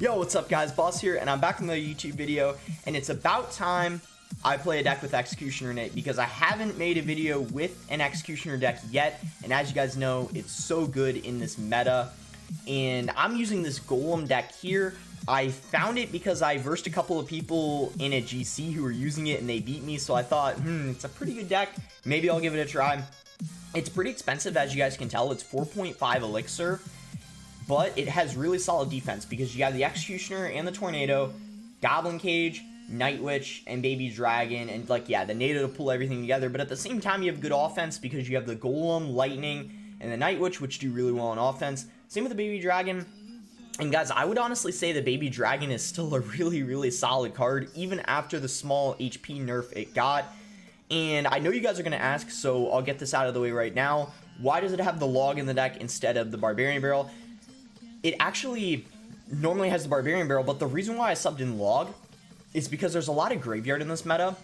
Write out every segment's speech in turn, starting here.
Yo, what's up guys, Boss here, and I'm back with another YouTube video, and it's about time I play a deck with Executioner in it, because I haven't made a video with an Executioner deck yet, and as you guys know, it's so good in this meta, and I'm using this Golem deck here. I found it because I versed a couple of people in a GC who were using it, and they beat me, so I thought, it's a pretty good deck, maybe I'll give it a try. It's pretty expensive, as you guys can tell. It's 4.5 elixir. But it has really solid defense because you have the Executioner and the Tornado, Goblin Cage, Night Witch, and Baby Dragon, and the Nado to pull everything together. But at the same time, you have good offense because you have the Golem, Lightning, and the Night Witch, which do really well on offense. Same with the Baby Dragon. And guys, I would honestly say the Baby Dragon is still a really solid card, even after the small HP nerf it got. And I know you guys are going to ask, so I'll get this out of the way right now. Why does it have the Log in the deck instead of the Barbarian Barrel? It actually normally has the Barbarian Barrel, but the reason why I subbed in Log is because there's a lot of Graveyard in this meta,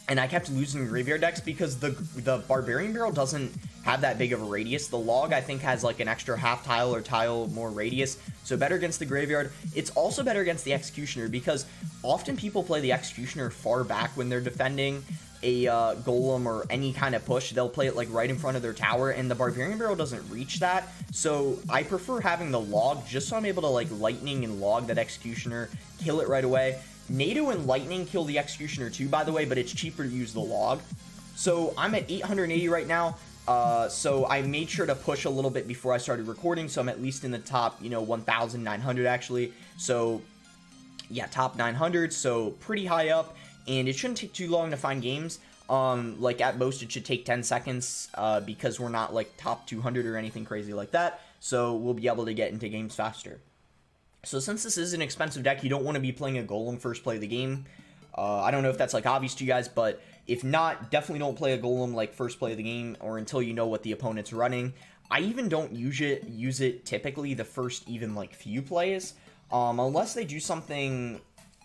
and I kept losing Graveyard decks because the Barbarian Barrel doesn't have that big of a radius. The Log, I think, has like an extra half tile or tile more radius, so better against the Graveyard. It's also better against the Executioner because often people play the Executioner far back when they're defending a Golem or any kind of push. They'll play it like right in front of their tower, and the Barbarian Barrel doesn't reach that, so I prefer having the Log just so I'm able to like Lightning and Log that Executioner, kill it right away. Nado and Lightning kill the Executioner too, by the way, but it's cheaper to use the Log. So I'm at 880 right now, so I made sure to push a little bit before I started recording, so I'm at least in the top, 1,900 actually. So yeah, top 900, so pretty high up. And it shouldn't take too long to find games. Like at most it should take 10 seconds because we're not like top 200 or anything crazy like that. So we'll be able to get into games faster. So since this is an expensive deck, you don't want to be playing a Golem first play of the game. I don't know if that's like obvious to you guys, but if not, definitely don't play a Golem like first play of the game or until you know what the opponent's running. I even don't use it typically the first even like few plays, unless they do something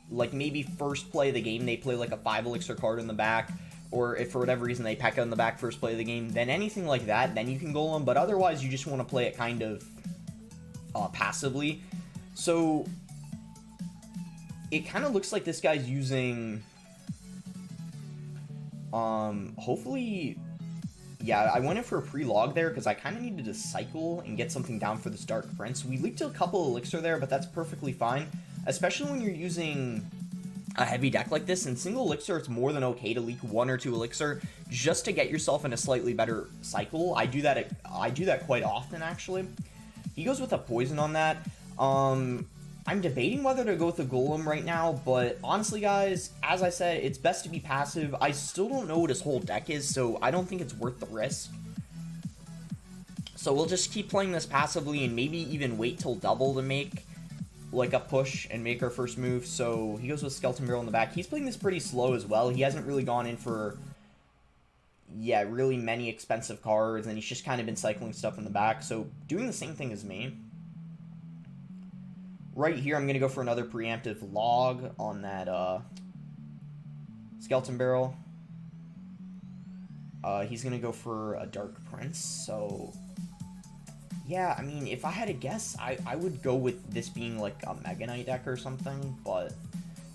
like maybe first play of the game, they play like a 5 elixir card in the back, or if for whatever reason they pack out in the back first play of the game, then anything like that, then you can Golem, but otherwise you just want to play it kind of passively. So it kind of looks like this guy's using, hopefully, yeah, I went in for a pre-log there because I kind of needed to cycle and get something down for this Dark Prince. We leaked a couple elixir there, but that's perfectly fine. Especially when you're using a heavy deck like this. In single elixir, it's more than okay to leak 1 or 2 elixir just to get yourself in a slightly better cycle. I do that quite often, actually. He goes with a poison on that. I'm debating whether to go with the Golem right now, but honestly, guys, as I said, it's best to be passive. I still don't know what his whole deck is, so I don't think it's worth the risk. So we'll just keep playing this passively and maybe even wait till double to make like a push and make our first move. So he goes with Skeleton Barrel in the back. He's playing this pretty slow as well. He hasn't really gone in for, yeah, really many expensive cards, and he's just kind of been cycling stuff in the back. So doing the same thing as me. Right here, I'm going to go for another preemptive Log on that Skeleton Barrel. He's going to go for a Dark Prince, so yeah, I mean, if I had to guess, I would go with this being like a Mega Knight deck or something, but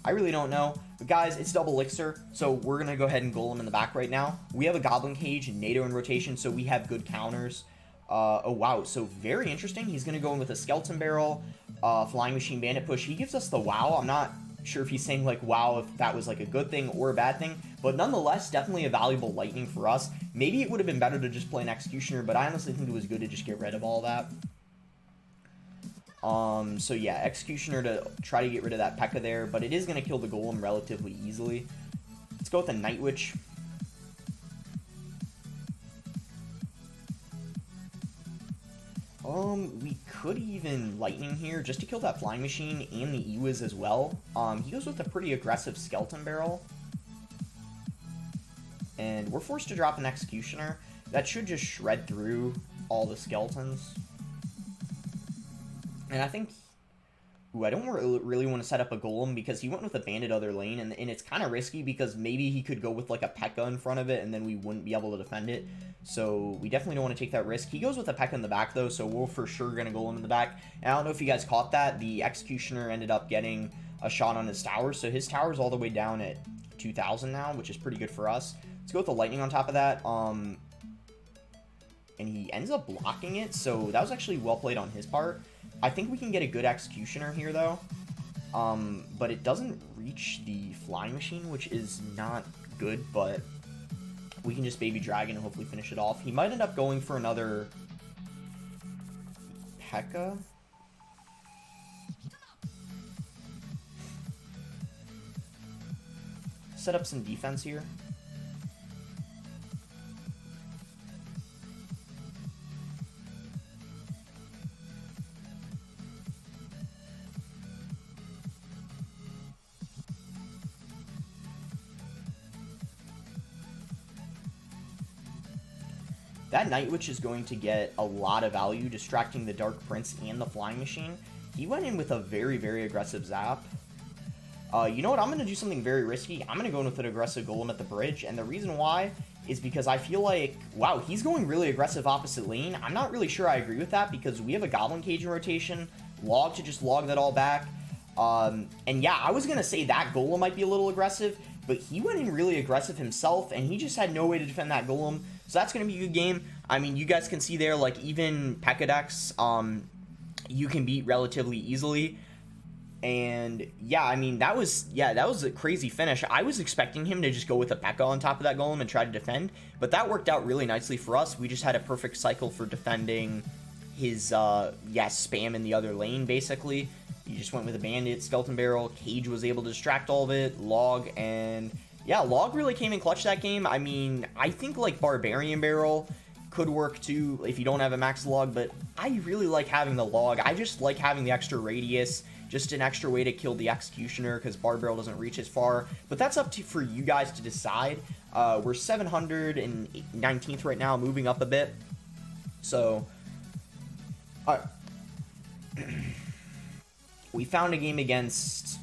I really don't know. But guys, it's double elixir, so we're going to go ahead and Golem in the back right now. We have a Goblin Cage and Nado in rotation, so we have good counters. Oh, wow, so very interesting. He's going to go in with a Skeleton Barrel, Flying Machine, Bandit Push. He gives us the WoW. I'm not sure if he's saying like WoW, if that was like a good thing or a bad thing, but nonetheless, definitely a valuable Lightning for us. Maybe it would have been better to just play an Executioner, but I honestly think it was good to just get rid of all that. So yeah, Executioner to try to get rid of that P.E.K.K.A there, but it is going to kill the Golem relatively easily. Let's go with the Night Witch. We could even Lightning here just to kill that Flying Machine and the Ewiz as well. He goes with a pretty aggressive Skeleton Barrel. And we're forced to drop an Executioner. That should just shred through all the skeletons. And I think Ooh, I don't really want to set up a golem because he went with a bandit other lane, and it's kind of risky because maybe he could go with like a P.E.K.K.A in front of it, and then we wouldn't be able to defend it. So we definitely don't want to take that risk. He goes with a P.E.K.K.A in the back though, so we're for sure going to golem in the back. And I don't know if you guys caught that. The Executioner ended up getting a shot on his tower, so his tower's all the way down at 2,000 now, which is pretty good for us. Let's go with the lightning on top of that. And he ends up blocking it, so that was actually well played on his part. I think we can get a good Executioner here, though. But it doesn't reach the flying machine, which is not good, but we can just baby dragon and hopefully finish it off. He might end up going for another P.E.K.K.A. Set up some defense here. That Night Witch is going to get a lot of value, distracting the Dark Prince and the Flying Machine. He went in with a very, very aggressive zap. You know what? I'm going to do something very risky. I'm going to go in with an aggressive golem at the bridge, and the reason why is because I feel like, wow, he's going really aggressive opposite lane. I'm not really sure I agree with that because we have a Goblin Cage in rotation, log to just log that all back. And yeah, I was going to say that golem might be a little aggressive, but he went in really aggressive himself, and he just had no way to defend that golem. So that's going to be a good game. I mean, you guys can see there, like, even P.E.K.K.A decks, you can beat relatively easily. And, yeah, I mean, that was a crazy finish. I was expecting him to just go with a P.E.K.K.A on top of that golem and try to defend, but that worked out really nicely for us. We just had a perfect cycle for defending his, spam in the other lane, basically. You just went with a bandit, skeleton barrel, Cage was able to distract all of it, log, and yeah, log really came in clutch that game. I mean, I think like barbarian barrel could work too if you don't have a max log, but I really like having the log. I just like having the extra radius, just an extra way to kill the executioner because bar barrel doesn't reach as far, but that's up to for you guys to decide. We're 719th right now, moving up a bit, so we found a game against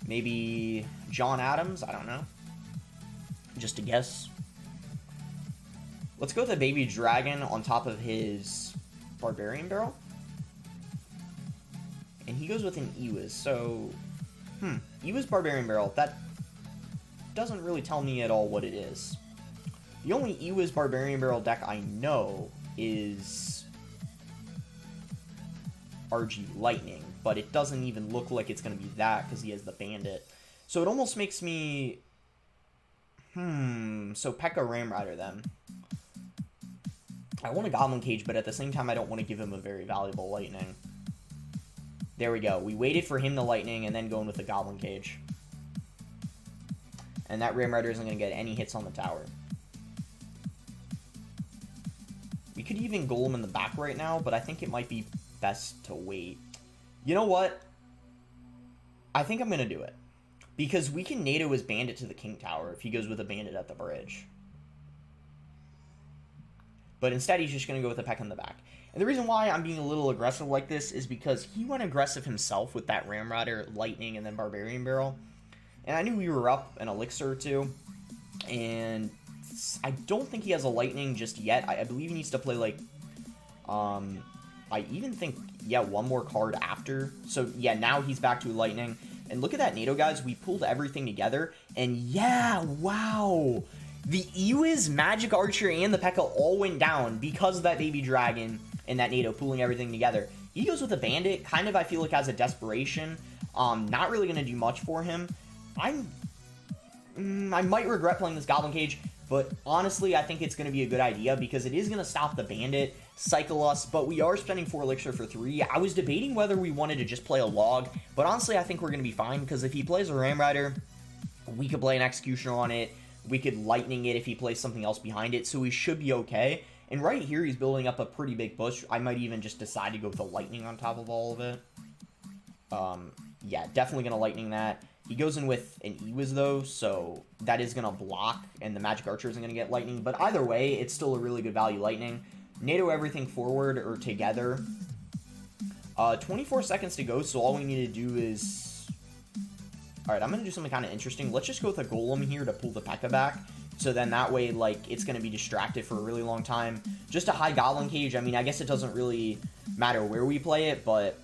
maybe John Adams. I don't know. Just a guess. Let's go with the baby dragon on top of his barbarian barrel. And he goes with an Ewiz. So, Ewiz barbarian barrel. That doesn't really tell me at all what it is. The only Ewiz barbarian barrel deck I know is RG Lightning, but it doesn't even look like it's going to be that because he has the bandit. So it almost makes me... so P.E.K.K.A Ram Rider then. I want a Goblin Cage, but at the same time I don't want to give him a very valuable Lightning. There we go. We waited for him to Lightning and then going with the Goblin Cage. And that Ram Rider isn't going to get any hits on the tower. We could even Golem in the back right now, but I think it might be best to wait. You know what? I think I'm going to do it. Because we can NATO his bandit to the King Tower if he goes with a bandit at the bridge. But instead he's just going to go with a P.E.K.K.A in the back. And the reason why I'm being a little aggressive like this is because he went aggressive himself with that Ram Rider, Lightning, and then Barbarian Barrel. And I knew we were up an Elixir or two. And I don't think he has a Lightning just yet. I believe he needs to play like... I even think, yeah, one more card after. So, yeah, now he's back to Lightning. And look at that NATO, guys. We pulled everything together. And, yeah, wow. The Ewiz, Magic Archer, and the P.E.K.K.A all went down because of that Baby Dragon and that NATO pulling everything together. He goes with a Bandit, kind of, I feel like, as a desperation. Not really going to do much for him. I might regret playing this Goblin Cage, but honestly, I think it's going to be a good idea because it is going to stop the Bandit, cycle us, but we are spending 4 Elixir for 3. I was debating whether we wanted to just play a Log, but honestly, I think we're going to be fine because if he plays a Ram Rider, we could play an Executioner on it. We could Lightning it if he plays something else behind it, so we should be okay. And right here, he's building up a pretty big bush. I might even just decide to go with the Lightning on top of all of it. Yeah, definitely going to Lightning that. He goes in with an Ewiz, though, so that is going to block, and the Magic Archer isn't going to get Lightning. But either way, it's still a really good value Lightning. NATO everything forward or together. 24 seconds to go, so all we need to do is... Alright, I'm going to do something kind of interesting. Let's just go with a Golem here to pull the P.E.K.K.A back. So then that way, like, it's going to be distracted for a really long time. Just a high Goblin Cage. I mean, I guess it doesn't really matter where we play it, but...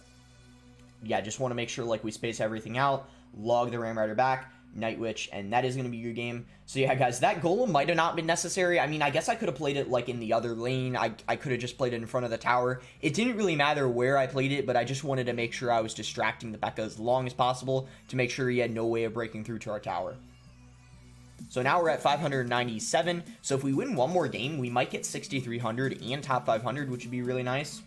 yeah, just want to make sure, like, we space everything out. Log the Ram Rider back. Night Witch, and that is going to be your game. So yeah, guys, that Golem might have not been necessary. I mean, I guess I could have played it, like, in the other lane. I could have just played it in front of the tower. It didn't really matter where I played it, but I just wanted to make sure I was distracting the P.E.K.K.A as long as possible to make sure he had no way of breaking through to our tower. So now we're at 597. So if we win one more game, we might get 6,300 and top 500, which would be really nice.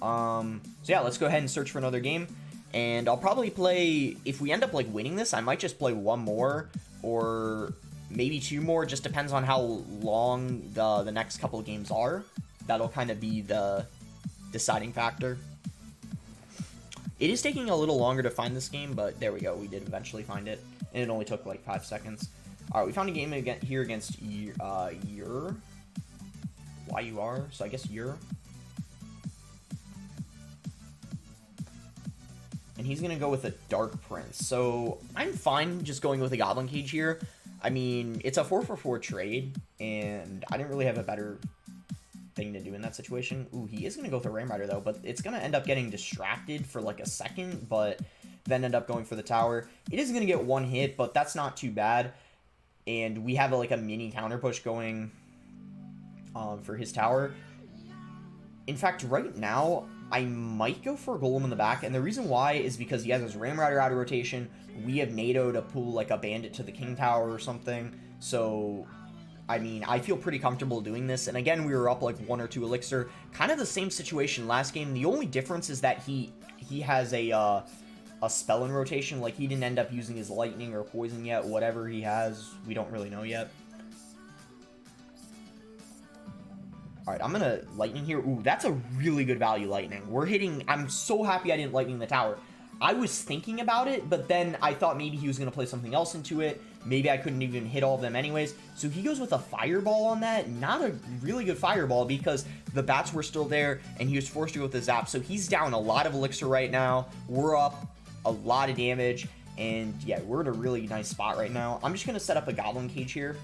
So yeah, let's go ahead and search for another game. And I'll probably play, if we end up, like, winning this, I might just play one more, or maybe two more. Just depends on how long the next couple of games are. That'll kind of be the deciding factor. It is taking a little longer to find this game, but there we go. We did eventually find it, and it only took, like, 5 seconds. All right, we found a game again here against Ur. Y-U-R, so I guess Ur. And he's going to go with a Dark Prince. So I'm fine just going with a Goblin Cage here. I mean, it's a 4-for-4 trade, and I didn't really have a better thing to do in that situation. Ooh, he is going to go with a Ram Rider, though, but it's going to end up getting distracted for, like, a second, but then end up going for the tower. It is going to get one hit, but that's not too bad. And we have, like, a mini counter push going for his tower. In fact, right now, I might go for a Golem in the back, and the reason why is because he has his Ram Rider out of rotation. We have NATO to pull, like, a Bandit to the King Tower or something, so, I mean, I feel pretty comfortable doing this, and again, we were up, like, 1 or 2 Elixir. Kind of the same situation last game. The only difference is that he has a spell in rotation. Like, he didn't end up using his Lightning or Poison yet. Whatever he has, we don't really know yet. Alright, I'm going to Lightning here. Ooh, that's a really good value Lightning. We're hitting... I'm so happy I didn't Lightning the tower. I was thinking about it, but then I thought maybe he was going to play something else into it. Maybe I couldn't even hit all of them anyways. So he goes with a Fireball on that. Not a really good Fireball because the bats were still there, and he was forced to go with the Zap. So he's down a lot of Elixir right now. We're up a lot of damage, and yeah, we're in a really nice spot right now. I'm just going to set up a Goblin Cage here.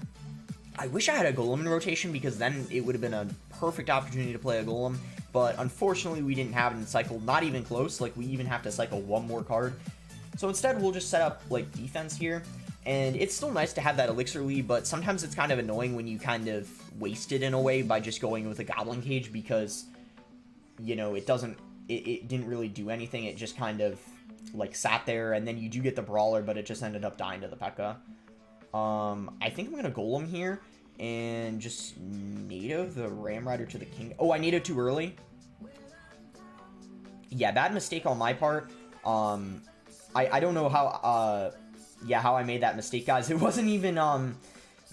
I wish I had a Golem in rotation because then it would have been a perfect opportunity to play a Golem, but unfortunately we didn't have it in cycle, not even close. Like, we even have to cycle one more card. So instead we'll just set up, like, defense here, and it's still nice to have that Elixir lead, but sometimes it's kind of annoying when you kind of waste it in a way by just going with a Goblin Cage because, you know, it didn't really do anything. It just kind of, like, sat there, and then you do get the Brawler, but it just ended up dying to the P.E.K.K.A. I think I'm going to Golem here and just NATO the Ram Rider to the King. Oh, I NATO'd too early. Yeah, bad mistake on my part. I don't know how, how I made that mistake, guys. It wasn't even,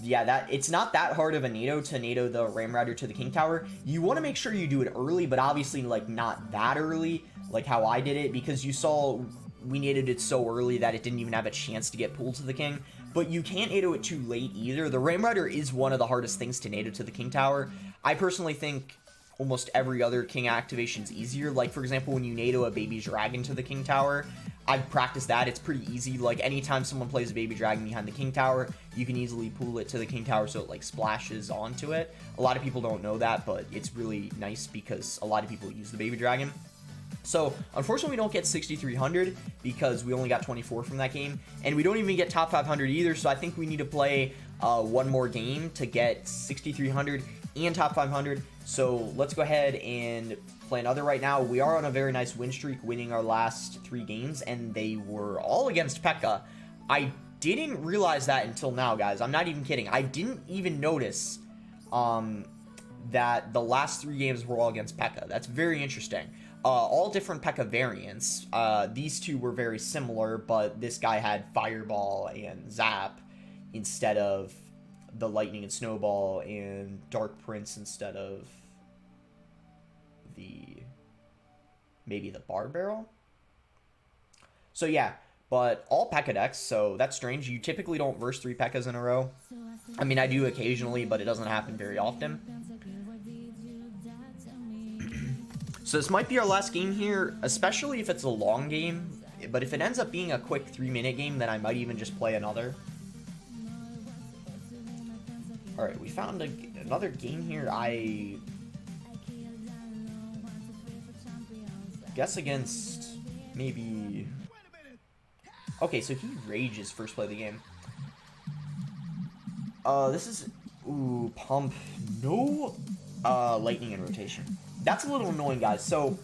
it's not that hard of a NATO to NATO the Ram Rider to the King Tower. You want to make sure you do it early, but obviously, like, not that early, like how I did it, because you saw we NATO'd it so early that it didn't even have a chance to get pulled to the King. But you can't NATO it too late either. The Ram Rider is one of the hardest things to NATO to the King Tower. I personally think almost every other King activation is easier. Like, for example, when you NATO a Baby Dragon to the King Tower, I've practiced that. It's pretty easy. Like, anytime someone plays a Baby Dragon behind the King Tower, you can easily pull it to the King Tower so it, like, splashes onto it. A lot of people don't know that, but it's really nice because a lot of people use the Baby Dragon. So, unfortunately, we don't get 6,300 because we only got 24 from that game. And we don't even get top 500 either, so I think we need to play one more game to get 6,300 and top 500. So, let's go ahead and play another right now. We are on a very nice win streak, winning our last 3 games, and they were all against P.E.K.K.A. I didn't realize that until now, guys. I'm not even kidding. I didn't even notice that the last 3 games were all against P.E.K.K.A. That's very interesting. All different P.E.K.K.A. variants. These two were very similar, but this guy had Fireball and Zap instead of the Lightning and Snowball, and Dark Prince instead of maybe the Bar Barrel. So yeah, but all P.E.K.K.A. decks, so that's strange. You typically don't verse 3 P.E.K.K.A.s in a row. I mean, I do occasionally, but it doesn't happen very often. So this might be our last game here, especially if it's a long game. But if it ends up being a quick 3-minute game, then I might even just play another. Alright, we found another game here. I guess against maybe... Okay, so he rages first play of the game. This is... Ooh, pump. No lightning in rotation. That's a little annoying, guys. So,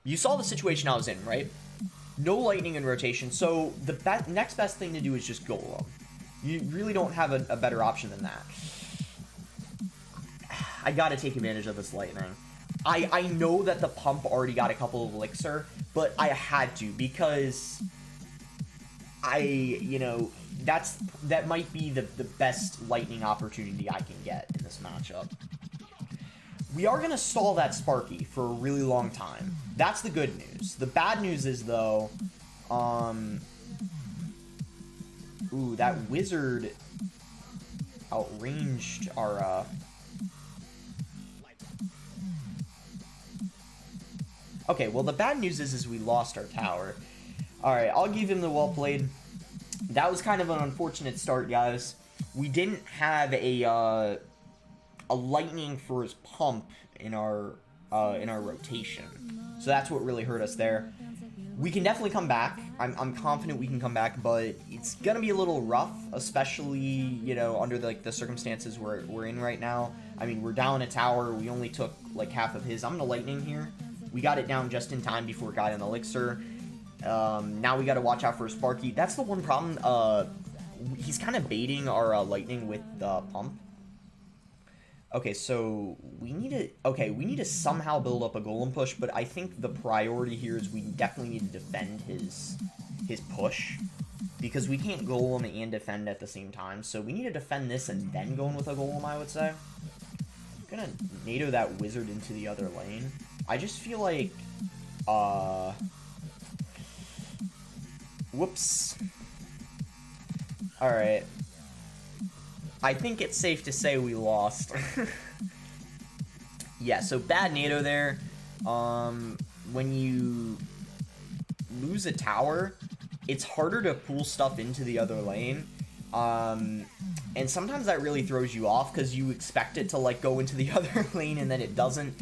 you saw the situation I was in, right? No lightning in rotation. So, the next best thing to do is just Golem. You really don't have a better option than that. I gotta take advantage of this lightning. I know that the pump already got a couple of elixir, but I had to because you know, that might be the best lightning opportunity I can get in this matchup. We are going to stall that Sparky for a really long time. That's the good news. The bad news is, though, ooh, that wizard outranged our, Okay, well, the bad news is we lost our tower. Alright, I'll give him the well played. That was kind of an unfortunate start, guys. We didn't have a lightning for his pump in our rotation. So that's what really hurt us there. We can definitely come back. I'm confident we can come back, but it's gonna be a little rough, especially, you know, under the circumstances we're in right now. I mean, we're down a tower. We only took like half of his. I'm gonna lightning here. We got it down just in time before it got an elixir. Now we got to watch out for a Sparky. That's the one problem. He's kind of baiting our lightning with the pump. Okay, so we need to somehow build up a golem push, but I think the priority here is we definitely need to defend his push, because we can't golem and defend at the same time. So we need to defend this and then go in with a golem, I would say. I'm gonna NATO that wizard into the other lane. I just feel like, whoops. Alright. I think it's safe to say we lost. Yeah, so bad NATO there. When you lose a tower, it's harder to pull stuff into the other lane. And sometimes that really throws you off because you expect it to like go into the other lane and then it doesn't.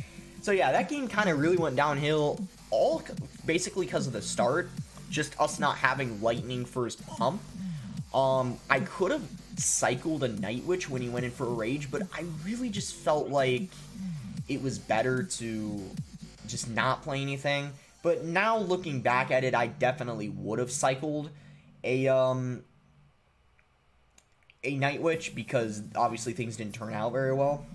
So yeah, that game kind of really went downhill, all basically because of the start, just us not having lightning first pump. I could have cycled a Night Witch when he went in for a rage, but I really just felt like it was better to just not play anything. But now looking back at it, I definitely would have cycled a Night Witch, because obviously things didn't turn out very well.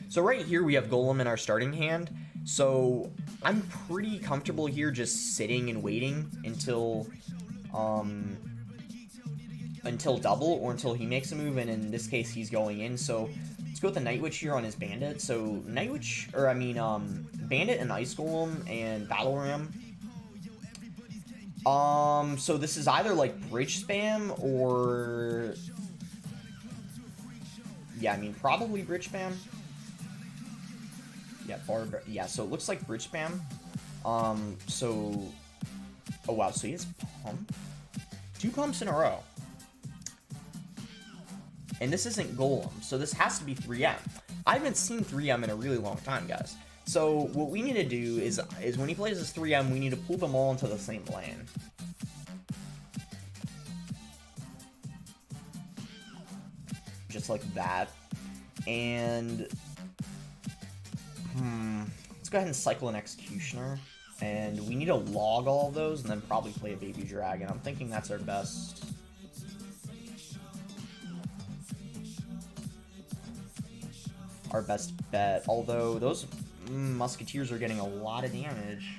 So right here we have Golem in our starting hand, so I'm pretty comfortable here just sitting and waiting until double or until he makes a move, and in this case he's going in. So let's go with the Night Witch here on his Bandit. So Night Witch, or I mean Bandit and Ice Golem and Battle Ram. So this is either like bridge spam or, yeah, I mean probably bridge spam. Yeah, so it looks like bridge spam. So, oh wow, so he has pump? 2 pumps in a row. And this isn't Golem, so this has to be 3M. I haven't seen 3M in a really long time, guys. So what we need to do is when he plays this 3M, we need to pull them all into the same lane. Just like that. And let's go ahead and cycle an Executioner. And we need to log all of those and then probably play a Baby Dragon. I'm thinking that's our best. Our best bet. Although those Musketeers are getting a lot of damage.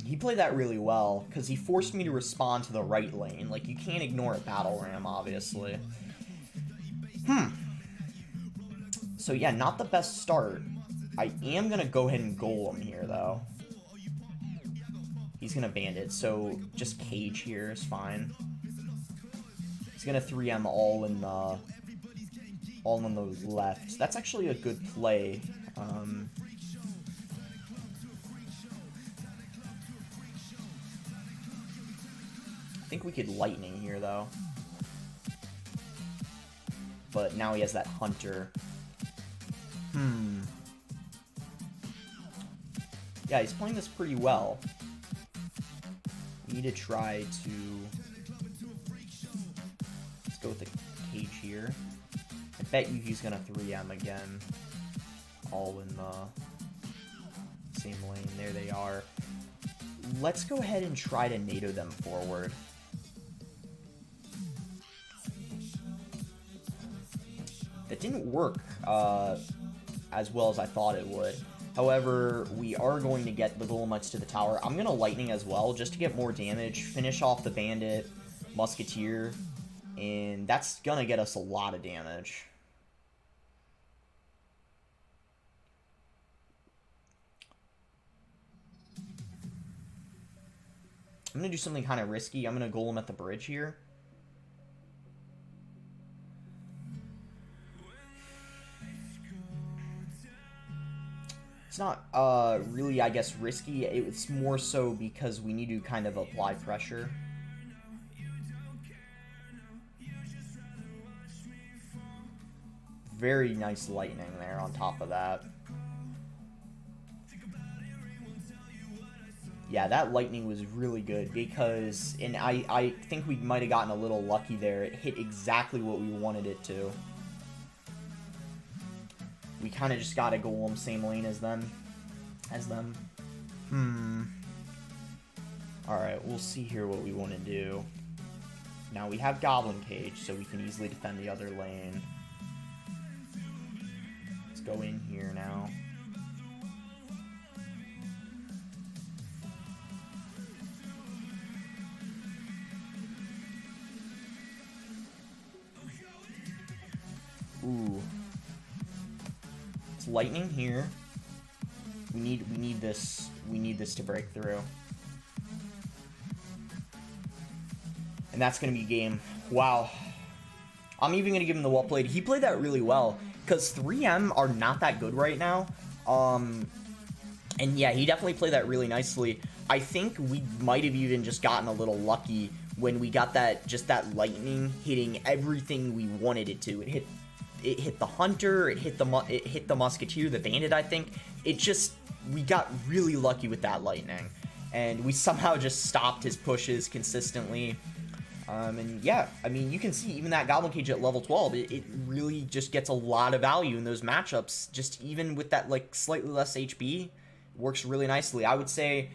He played that really well because he forced me to respond to the right lane. Like, you can't ignore a Battle Ram, obviously. So yeah, not the best start. I am going to go ahead and Golem here, though. He's going to Bandit, so just Cage here is fine. He's going to 3M all in the left. That's actually a good play. I think we could lightning here though. But now he has that hunter. Yeah, he's playing this pretty well. We need to try to... Let's go with the cage here. I bet you he's gonna 3M again. All in the same lane. There they are. Let's go ahead and try to NATO them forward. That didn't work as well as I thought it would. However, we are going to get the Golemites to the tower. I'm going to lightning as well just to get more damage. Finish off the bandit, musketeer, and that's going to get us a lot of damage. I'm going to do something kind of risky. I'm going to golem at the bridge here. It's not really, I guess, risky. It's more so because we need to kind of apply pressure. Very nice lightning there on top of that. Yeah, that lightning was really good because, and I think we might have gotten a little lucky there. It hit exactly what we wanted it to. We kind of just got to golem same lane as them. Alright, we'll see here what we want to do. Now we have Goblin Cage, so we can easily defend the other lane. Let's go in here now. Ooh. It's lightning here. We need this to break through. And that's gonna be game. Wow. I'm even gonna give him the well played. He played that really well. Because 3M are not that good right now. And yeah, he definitely played that really nicely. I think we might have even just gotten a little lucky when we got that lightning hitting everything we wanted it to. It hit the hunter, it hit the musketeer, the bandit, I think. We got really lucky with that lightning. And we somehow just stopped his pushes consistently. And yeah, I mean, you can see even that Goblin Cage at level 12, it really just gets a lot of value in those matchups. Just even with that, like, slightly less HP, works really nicely. I would say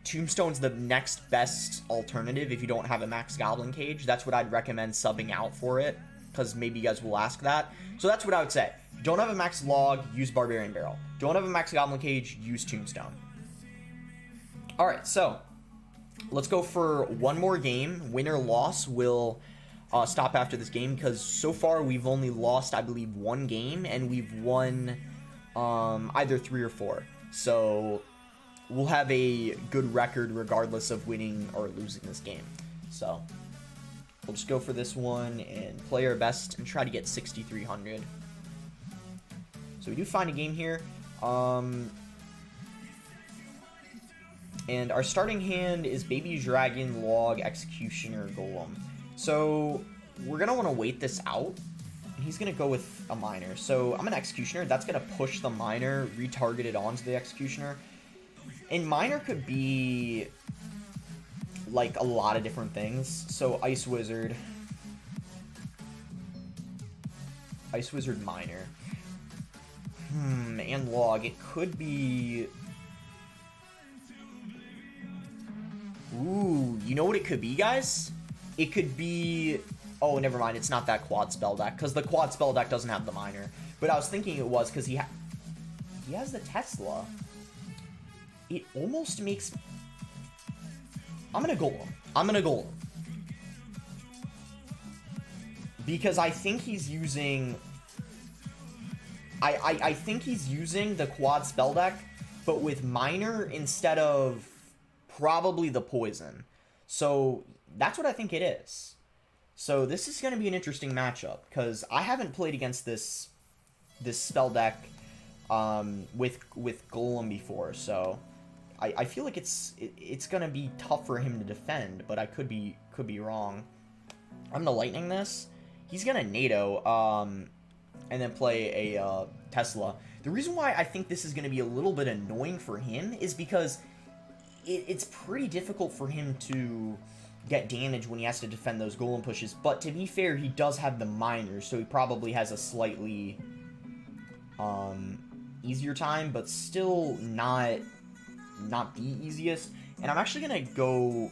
Tombstone's the next best alternative if you don't have a max Goblin Cage. That's what I'd recommend subbing out for it, because maybe you guys will ask that. So that's what I would say. Don't have a max log, use Barbarian Barrel. Don't have a max Goblin Cage, use Tombstone. Alright, so let's go for one more game. Win or loss will stop after this game, because so far we've only lost, I believe, one game, and we've won either 3 or 4. So we'll have a good record regardless of winning or losing this game. So we'll just go for this one and play our best and try to get 6,300. So we do find a game here. And our starting hand is Baby Dragon, Log, Executioner, Golem. So we're going to want to wait this out. He's going to go with a Miner. So I'm an Executioner. That's going to push the Miner, retarget it onto the Executioner. And Miner could be like a lot of different things. So Ice Wizard, Miner. And Log. It could be... Ooh, you know what it could be, guys? It could be... Oh, never mind. It's not that quad spell deck, because the quad spell deck doesn't have the Miner. But I was thinking it was, because he has the Tesla. It almost makes... I'm gonna Golem. Because I think he's using... I think he's using the quad spell deck, but with Miner instead of probably the poison. So that's what I think it is. So this is going to be an interesting matchup, because I haven't played against this spell deck with Golem before, so I feel like it's gonna be tough for him to defend, but I could be wrong. I'm gonna lightning this. He's gonna NATO and then play a Tesla. The reason why I think this is gonna be a little bit annoying for him is because it's pretty difficult for him to get damage when he has to defend those golem pushes. But to be fair, he does have the miners, so he probably has a slightly easier time, but still not the easiest. And I'm actually gonna go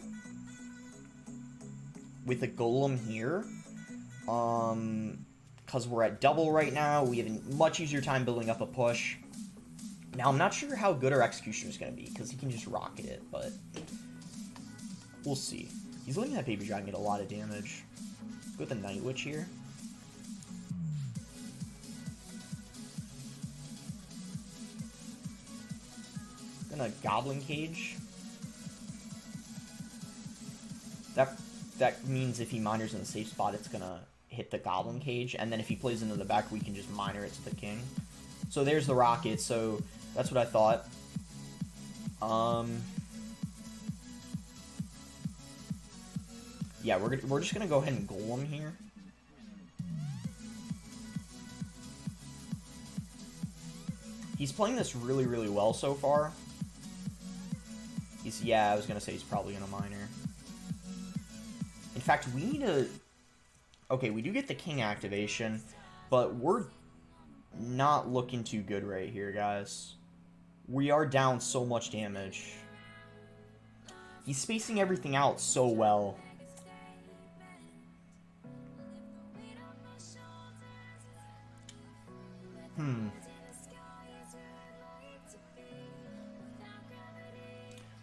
with a golem here, because we're at double right now. We have a much easier time building up a push. Now, I'm not sure how good our Executioner is going to be, because he can just rocket it, but we'll see. He's letting that Baby Dragon get a lot of damage. Let's go with the Night Witch here. Gonna Goblin Cage. That means if he miners in the safe spot, it's gonna hit the Goblin Cage, and then if he plays into the back, we can just miner it to the King. So there's the rocket, so that's what I thought. Yeah, we're just gonna go ahead and Golem here. He's playing this really, really well so far. Yeah, I was gonna say he's probably gonna miner. In fact, we need to... Okay, we do get the King activation, but we're not looking too good right here, guys. We are down so much damage. He's spacing everything out so well.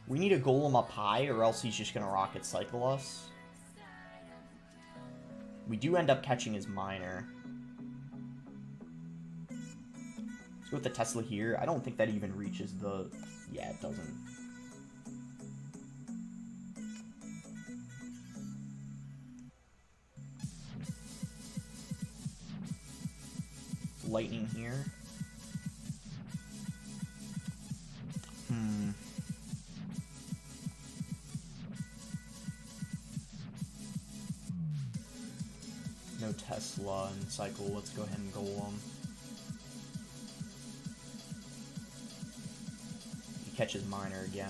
We need a Golem up high, or else he's just going to Rocket Cycle us. We do end up catching his Miner. Let's go with the Tesla here. I don't think that even reaches the... Yeah, it doesn't. Lightning here. No Tesla and cycle. Let's go ahead and Golem. He catches Miner again.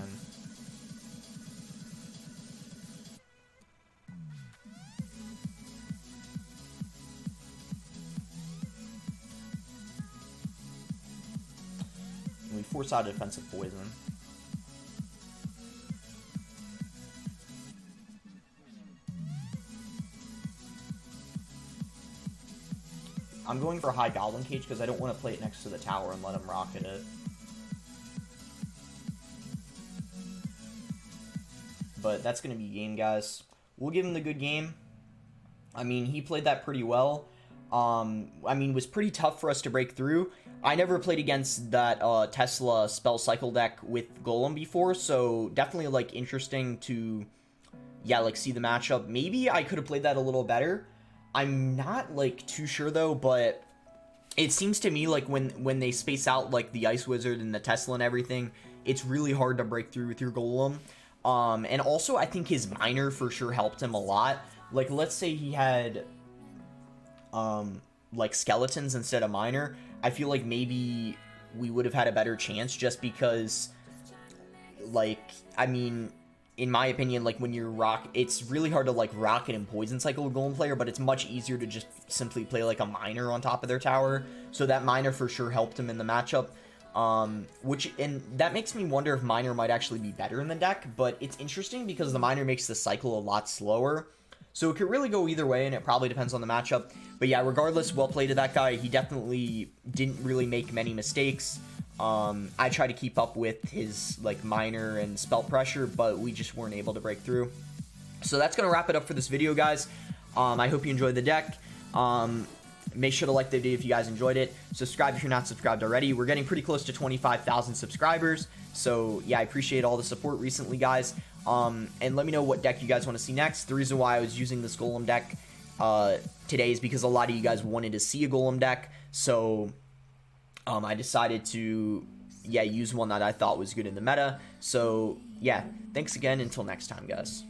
And we force out a defensive poison. I'm going for a high Goblin Cage because I don't want to play it next to the tower and let him rocket it. But that's going to be game, guys. We'll give him the good game. I mean, he played that pretty well. I mean, it was pretty tough for us to break through. I never played against that Tesla spell cycle deck with Golem before, so definitely, like, interesting to, yeah, like, see the matchup. Maybe I could have played that a little better. I'm not, like, too sure, though, but it seems to me like when they space out, like, the Ice Wizard and the Tesla and everything, it's really hard to break through with your Golem. And also, I think his Miner for sure helped him a lot. Like, let's say he had, like, Skeletons instead of Miner. I feel like maybe we would have had a better chance just because, like, I mean... In my opinion, like, when you're it's really hard to, like, rocket and poison cycle a Golem player, but it's much easier to just simply play, like, a Miner on top of their tower. So that Miner for sure helped him in the matchup. And that makes me wonder if Miner might actually be better in the deck, but it's interesting because the Miner makes the cycle a lot slower. So it could really go either way, and it probably depends on the matchup. But yeah, regardless, well played to that guy. He definitely didn't really make many mistakes. I try to keep up with his, like, Miner and spell pressure, but we just weren't able to break through. So that's going to wrap it up for this video, guys. I hope you enjoyed the deck. Make sure to like the video if you guys enjoyed it. Subscribe if you're not subscribed already. We're getting pretty close to 25,000 subscribers. So, yeah, I appreciate all the support recently, guys. And let me know what deck you guys want to see next. The reason why I was using this Golem deck today is because a lot of you guys wanted to see a Golem deck. So... I decided to, use one that I thought was good in the meta. So yeah, thanks again. Until next time, guys.